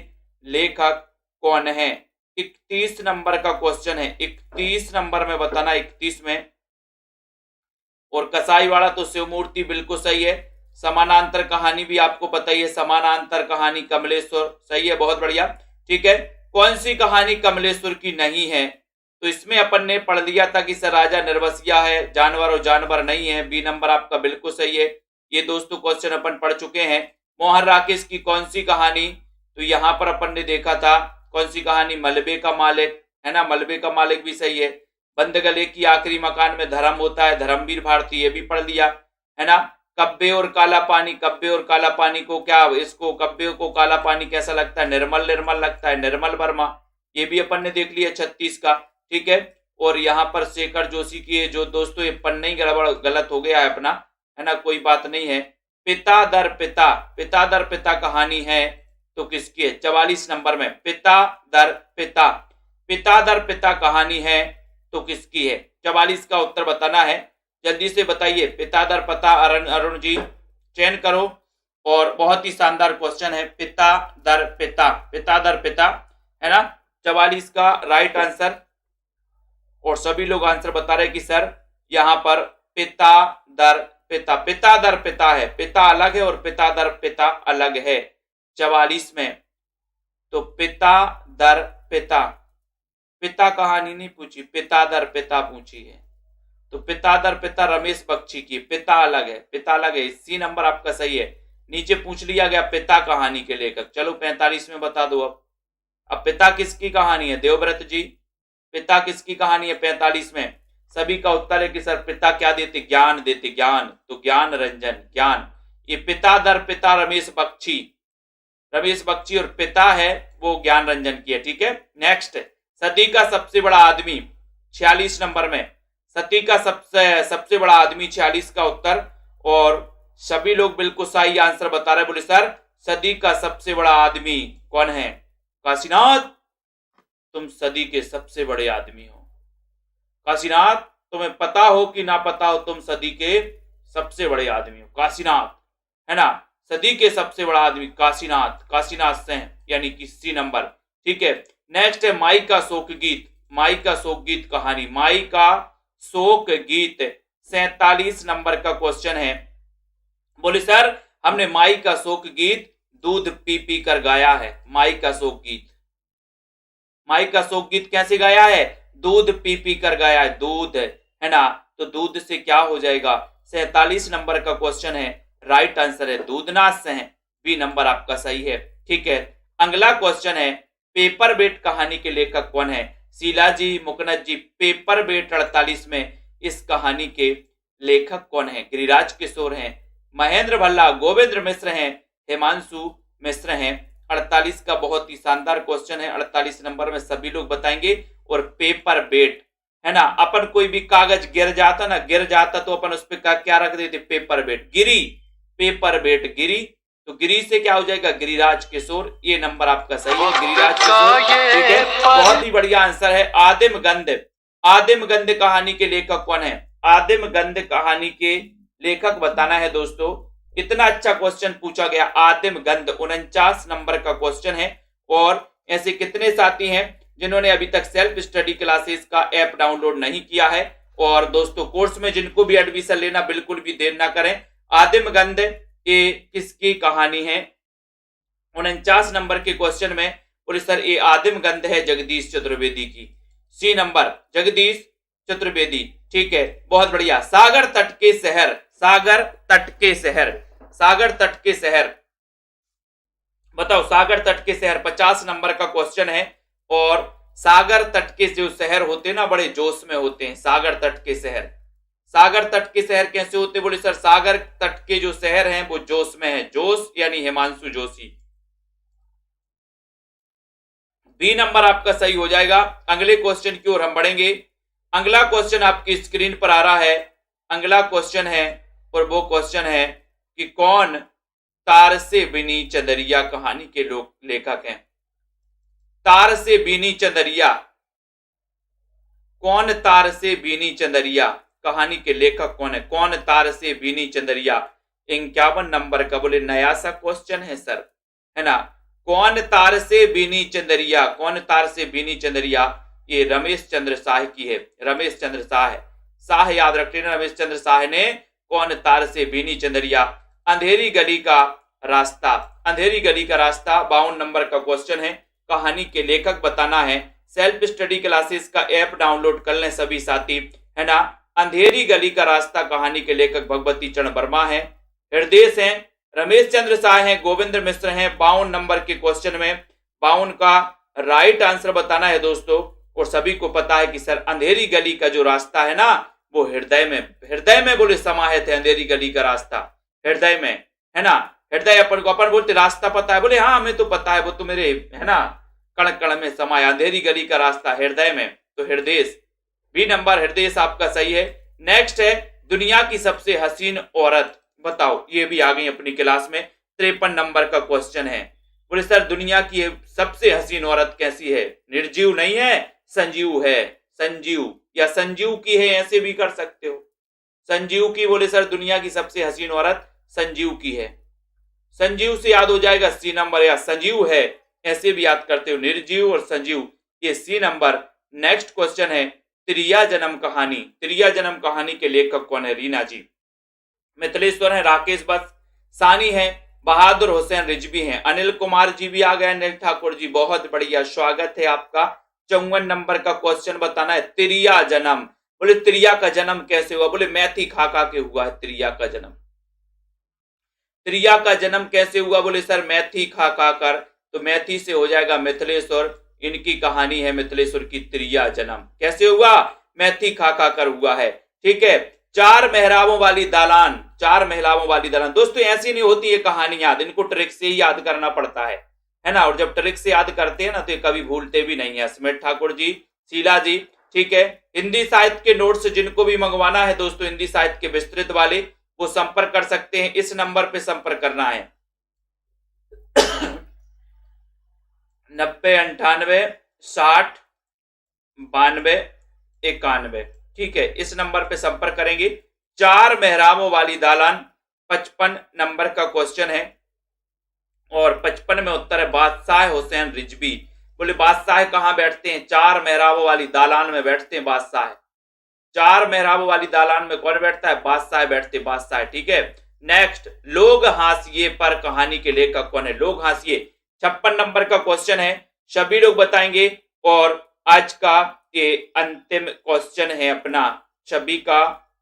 Speaker 1: लेखक कौन है। 31 नंबर का क्वेश्चन है, 31 नंबर में बताना, 31 में। और कसाईवाड़ा तो शिवमूर्ति बिल्कुल सही है। समानांतर कहानी भी आपको पता ही है, समानांतर कहानी कमलेश्वर, सही है, बहुत बढ़िया। ठीक है, कौन सी कहानी कमलेश्वर की नहीं है, तो इसमें अपन ने पढ़ लिया था कि सर राजा निर्वसिया है, जानवर और जानवर नहीं है, बी नंबर आपका बिल्कुल सही है। ये दोस्तों क्वेश्चन अपन पढ़ चुके हैं। मोहन राकेश की कौन सी कहानी, तो यहां पर अपन ने देखा था कौन सी कहानी, मलबे का मालिक, है ना, मलबे का मालिक भी सही है। बंद गले की आखिरी मकान में धर्म होता है, धर्मवीर भारती, ये भी पढ़ लिया, है ना। कब्बे और काला पानी, कब्बे और काला पानी को क्या, इसको कब्बे को काला पानी कैसा लगता है, निर्मल निर्मल लगता है, निर्मल वर्मा, ये भी अपन ने देख लिया 36 का। ठीक है, और यहाँ पर शेखर जोशी की, जो दोस्तों ये पन्ना ही गड़बड़ गलत हो गया है अपना, है ना, कोई बात नहीं है। पिता दर पिता, पिता दर पिता कहानी है तो किसकी है, 44 नंबर में, पिता दर पिता, पिता दर पिता कहानी है तो किसकी है, 44 का उत्तर बताना है। जल्दी से बताइए, पिता दर पिता, अरुण जी चयन करो। और बहुत ही शानदार क्वेश्चन है, पिता दर पिता, पिता दर पिता, है ना, 44 का राइट आंसर। और सभी लोग आंसर बता रहे कि सर यहां पर पिता दर पिता, पिता दर पिता है, पिता अलग है और पिता दर पिता अलग है 44 में। तो पिता दर पिता, पिता कहानी नहीं पूछी, पिता दर पिता पूछी है। तो पिता दर पिता रमेश बख्शी की, पिता अलग है, पिता अलग है, सी नंबर आपका सही है। नीचे पूछ लिया गया पिता कहानी के लेखक, चलो 45 में बता दो। अब पिता किसकी कहानी है, देवव्रत जी, पिता किसकी कहानी है 45 में। सभी का उत्तर है कि सर पिता क्या देते, ज्ञान देते, ज्ञान, तो ज्ञान रंजन, ज्ञान। ये पिता दर पिता रमेश बख्शी, रमेश बख्शी, और पिता है वो ज्ञान रंजन की है। ठीक है, नेक्स्ट, सदी का सबसे बड़ा आदमी 46 नंबर में, सदी का सबसे बड़ा आदमी 46 का उत्तर। और सभी लोग बिल्कुल सही आंसर बता रहे, बोले सर सदी का सबसे बड़ा आदमी कौन है, काशीनाथ तुम सदी के सबसे बड़े आदमी हो। काशीनाथ तुम्हें पता हो कि ना पता हो, तुम सदी के सबसे बड़े आदमी हो, काशीनाथ, है ना, सदी के सबसे बड़ा आदमी काशीनाथ, काशीनाथ सिंह, यानी कि सी नंबर। ठीक है, नेक्स्ट है माई का शोक गीत, माई का शोक गीत कहानी, माई का शोक गीत 47 नंबर का क्वेश्चन है। बोले सर हमने माई का शोक गीत दूध पी पी कर गाया है, माई का शोक गीत, माई का शोक गीत कैसे गाया है, दूध पी पी कर गाया है, दूध, है ना, तो दूध से क्या हो जाएगा, 47 नंबर का क्वेश्चन है, राइट आंसर है दूधनाथ से है, बी नंबर आपका सही है। ठीक है, अगला क्वेश्चन है, पेपर बेट कहानी के लेखक कौन है, शीला जी, मुकनद जी, पेपर बेट 48 में इस कहानी के लेखक कौन है, गिरिराज किशोर हैं, महेंद्र भल्ला, गोविंद मिश्र हैं, हिमांशु मिश्र हैं। 48 का बहुत ही शानदार क्वेश्चन है, 48 नंबर में सभी लोग बताएंगे। और पेपर बेट, है ना, अपन कोई भी कागज गिर जाता ना, गिर जाता तो अपन उस पर क्या रख देते, पेपर बेट, गिरी, पेपर बेट गिरी, तो गिरी से क्या हो जाएगा, गिरिराज किशोर, ये नंबर आपका सही है, गिरिराज किशोर। ठीक है, बहुत ही बढ़िया आंसर है। आदिम गंध, आदिम गंध कहानी के लेखक कौन है, आदिम गंध कहानी के लेखक बताना है दोस्तों। इतना अच्छा क्वेश्चन पूछा गया, आदिम गंध 49 नंबर का क्वेश्चन है। और ऐसे कितने साथी हैं जिन्होंने अभी तक सेल्फ स्टडी क्लासेस का ऐप डाउनलोड नहीं किया है। और दोस्तों कोर्स में जिनको भी एडमिशन लेना बिल्कुल भी देर ना करें। आदिम गंध ये किसकी कहानी है, 49 नंबर के क्वेश्चन में बोले सर ये आदिम गंध है जगदीश चतुर्वेदी की, सी नंबर जगदीश चतुर्वेदी। ठीक है, बहुत बढ़िया। सागर तट के शहर, सागर तट के शहर, सागर तट के शहर, बताओ सागर तट के शहर, 50 नंबर का क्वेश्चन है। और सागर तट के जो शहर होते हैं ना बड़े जोश में होते हैं। सागर तट के शहर, सागर तट के शहर कैसे होते? बोले सर सागर तट के जो शहर हैं वो जोश में है। जोश यानी हिमांशु जोशी। बी नंबर आपका सही हो जाएगा। अगले क्वेश्चन की ओर हम बढ़ेंगे। अगला क्वेश्चन आपकी स्क्रीन पर आ रहा है। अगला क्वेश्चन है और वो क्वेश्चन है कि कौन तार से बिनी चंदरिया कहानी के लोग लेखक हैं? तार से बीनी चंदरिया, कौन तार से बीनी चंदरिया कहानी के लेखक कौन है? कौन तार से बीनी चंदरिया, 51 नंबर का। बोले नया सा क्वेश्चन है सर, है ना। कौन तार से बीनी चंदरिया, कौन तार से बीनी चंदरिया, ये रमेश चंद्र शाह की है। रमेश चंद्र शाह है, शाह याद रख लेना। रमेश चंद्र शाह ने कौन तार से बीनी चंदरिया। अंधेरी गली का रास्ता, अंधेरी गली का रास्ता 52 नंबर का क्वेश्चन है। कहानी के लेखक बताना है। सेल्फ स्टडी क्लासेस का ऐप डाउनलोड कर लें सभी साथी, है ना। अंधेरी गली का रास्ता कहानी के लेखक भगवती चरण वर्मा है। हृदय हैं रमेश चंद्र शाह हैं, गोविंद मिश्र हैं। 52 नंबर के क्वेश्चन में 52 का राइट आंसर बताना है दोस्तों। और सभी को पता है कि सर अंधेरी गली का जो रास्ता है ना वो हृदय में बोले समाहित है। अंधेरी गली का रास्ता हृदय में, है ना। हृदय अपन को अपन बोलते रास्ता पता है, बोले हाँ हमें तो पता है, वो तो मेरे, है ना, कण कण में समाया। अंधेरी गली का रास्ता हृदय में, तो हृदय। बी नंबर हृदय आपका सही है। नेक्स्ट है दुनिया की सबसे हसीन औरत बताओ। ये भी आ गई अपनी क्लास में। 53 नंबर का क्वेश्चन है। बोले सर दुनिया की सबसे हसीन औरत कैसी है? निर्जीव नहीं है, संजीव है। संजीव या संजीव की है, ऐसे भी कर सकते हो। संजीव की, बोले सर दुनिया की सबसे हसीन औरत संजीव की है। संजीव से याद हो जाएगा सी नंबर, या संजीव है ऐसे भी याद करते हो। निर्जीव और संजीव, ये सी नंबर। नेक्स्ट क्वेश्चन है त्रिया जन्म कहानी। त्रिया जन्म कहानी के लेखक कौन है? रीना जी। मिथिलेश्वर है, राकेश बस सानी है, बहादुर हुसैन रिजवी हैं। अनिल कुमार जी भी आ गए। अनिल ठाकुर जी बहुत बढ़िया, स्वागत है आपका। 54 नंबर का क्वेश्चन बताना है त्रिया जन्म। बोले त्रिया का जन्म कैसे हुआ? बोले मैथी खा खा के हुआ है त्रिया का जन्म। त्रिया का जन्म कैसे हुआ? बोले सर मैथी खा खा कर, तो मैथी से हो जाएगा मिथिलेश्वर। इनकी कहानी है मिथिलेश्वर की त्रिया जन्म। कैसे हुआ? मैथी खा खा कर हुआ है। ठीक है। 4 मेहराबों वाली दालान, 4 मेहराबों वाली दालान। दोस्तों ऐसी नहीं होती ये कहानी याद, इनको ट्रिक से ही याद करना पड़ता है ना। और जब ट्रिक से याद करते हैं ना तो ये कभी भूलते भी नहीं है। स्मित ठाकुर जी, शीला जी, ठीक है। हिंदी साहित्य के नोट्स जिनको भी मंगवाना है दोस्तों, हिंदी साहित्य के विस्तृत वाले, वो संपर्क कर सकते हैं। इस नंबर पे संपर्क करना है 9098609291। ठीक है, इस नंबर पे संपर्क करेंगे। 4 मेहराबों वाली दालान 55 नंबर का क्वेश्चन है। और 55 में उत्तर है बादशाह हुसैन रिजवी। बोले बादशाह कहां बैठते हैं? 4 मेहराबों वाली दालान में बैठते हैं बादशाह। 4 मेहराबों वाली दालान में कौन बैठता है? बादशाह बैठते, बादशाह। ठीक है। नेक्स्ट, लोग हासिए पर कहानी के लेखक कौन है? लोग हासिए 56 नंबर का क्वेश्चन है, सभी लोग बताएंगे। और आज का ये अंतिम क्वेश्चन है अपना, सभी का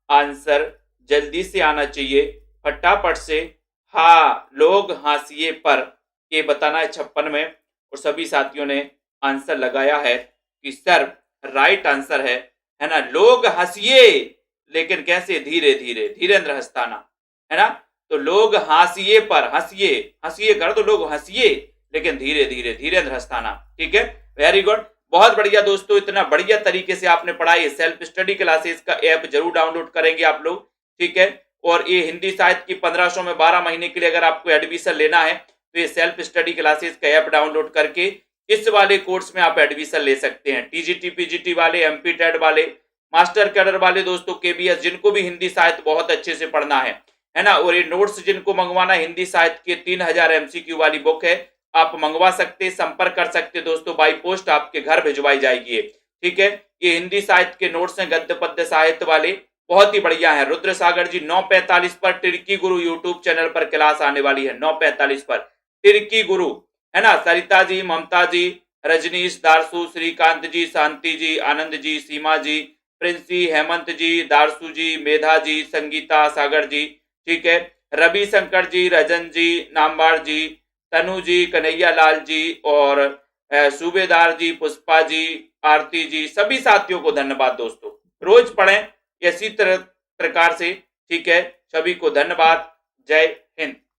Speaker 1: आंसर जल्दी से आना चाहिए, फटाफट से। हाँ, लोग हासिए पर ये बताना है 56 में। और सभी साथियों ने आंसर लगाया है कि सर राइट आंसर है ना, लोग हंसिए, लेकिन कैसे? धीरे धीरे। धीरेन्द्र हस्ताना, है ना। तो लोग हासिए पर, हंसिए, हंसिए कर दो, लोग हंसिए लेकिन धीरे धीरे, धीरेन्द्र हस्ताना। ठीक है, वेरी गुड, बहुत बढ़िया दोस्तों। इतना बढ़िया तरीके से आपने पढ़ाई। सेल्फ स्टडी क्लासेस का ऐप जरूर डाउनलोड करेंगे आप लोग, ठीक है। और ये हिंदी साहित्य की 1500 में 12 महीने के लिए अगर आपको एडमिशन लेना है तो ये सेल्फ स्टडी क्लासेस का ऐप डाउनलोड करके इस वाले कोर्स में आप एडमिशन ले सकते हैं। टीजीटी पीजीटी वाले, एमपी टेट वाले, मास्टर कैडर वाले दोस्तों, केबीएस, जिनको भी हिंदी साहित्य बहुत अच्छे से पढ़ना है ना। और ये नोट्स जिनको मंगवाना, हिंदी साहित्य के 3000 एमसीक्यू वाली बुक है, आप मंगवा सकते, संपर्क कर सकते दोस्तों। बाई पोस्ट आपके घर भिजवाई जाएगी। ठीक है, ये हिंदी साहित्य के नोट्स हैं, गद्य पद्य साहित्य वाले, बहुत ही बढ़िया है। रुद्र सागर जी 9:45 पर टिर्की गुरु यूट्यूब चैनल पर क्लास आने वाली है, 9:45 पर टिर्की गुरु, है ना। सरिता जी, ममता जी, रजनीश, दारसू, श्रीकांत जी, शांति जी, आनंद जी, सीमा जी, प्रिंसी, हेमंत जी, दारसू जी, मेधा जी, संगीता, सागर जी, ठीक है, रवि शंकर जी, रजन जी, नामवार जी, तनु जी, कन्हैया लाल जी और सूबेदार जी, पुष्पा जी, आरती जी, सभी साथियों को धन्यवाद दोस्तों। रोज पढ़ें इसी तरह प्रकार से, ठीक है। सभी को धन्यवाद। जय हिंद।